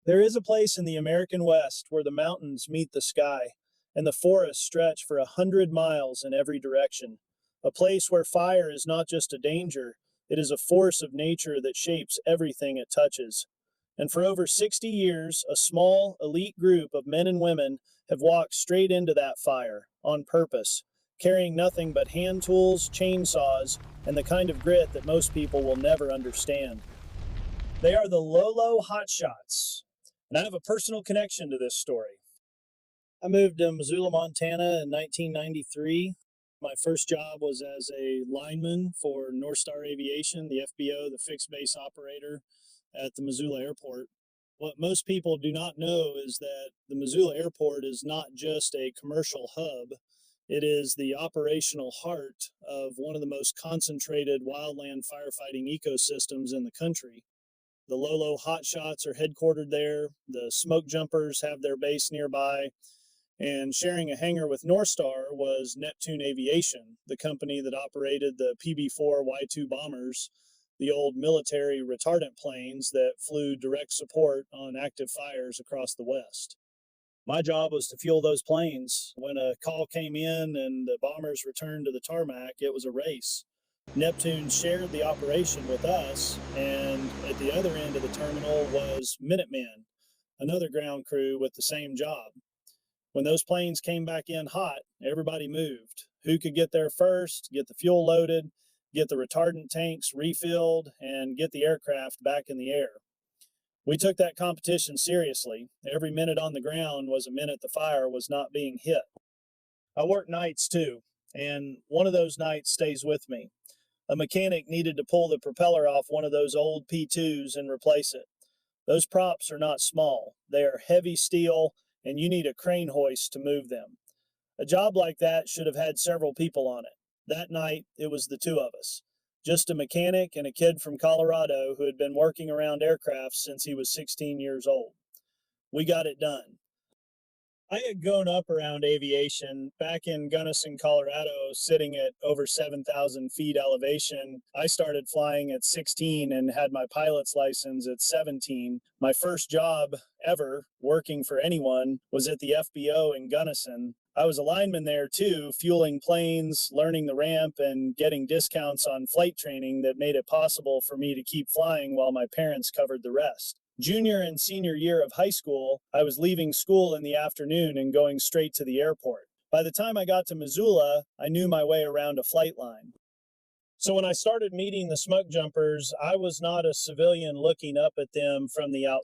There is a place in the American West where the mountains meet the sky and the forests stretch for 100 miles in every direction. A place where fire is not just a danger, it is a force of nature that shapes everything it touches. And for over 60 years, a small, elite group of men and women have walked straight into that fire on purpose, carrying nothing but hand tools, chainsaws, and the kind of grit that most people will never understand. They are the Lolo Hotshots, and I have a personal connection to this story. I moved to Missoula, Montana in 1993. My first job was as a lineman for North Star Aviation, the FBO, the fixed base operator at the Missoula airport. What most people do not know is that the Missoula airport is not just a commercial hub. It is the operational heart of one of the most concentrated wildland firefighting ecosystems in the country. The Lolo Hotshots are headquartered there. The smoke jumpers have their base nearby. And sharing a hangar with North Star was Neptune Aviation, the company that operated the PB-4 Y-2 bombers, the old military retardant planes that flew direct support on active fires across the West. My job was to fuel those planes. When a call came in and the bombers returned to the tarmac, it was a race. Neptune shared the operation with us, and at the other end of the terminal was Minutemen, another ground crew with the same job. When those planes came back in hot, everybody moved. Who could get there first, get the fuel loaded, get the retardant tanks refilled, and get the aircraft back in the air? We took that competition seriously. Every minute on the ground was a minute the fire was not being hit. I work nights too, and one of those nights stays with me. A mechanic needed to pull the propeller off one of those old P2s and replace it. Those props are not small. They are heavy steel, and you need a crane hoist to move them. A job like that should have had several people on it. That night, it was the two of us. Just a mechanic and a kid from Colorado who had been working around aircraft since he was 16 years old. We got it done. I had grown up around aviation back in Gunnison, Colorado, sitting at over 7,000 feet elevation. I started flying at 16 and had my pilot's license at 17. My first job ever working for anyone was at the FBO in Gunnison. I was a lineman there too, fueling planes, learning the ramp, and getting discounts on flight training that made it possible for me to keep flying while my parents covered the rest. Junior and senior year of high school, I was leaving school in the afternoon and going straight to the airport. By the time I got to Missoula, I knew my way around a flight line. So when I started meeting the smoke jumpers, I was not a civilian looking up at them from the outside.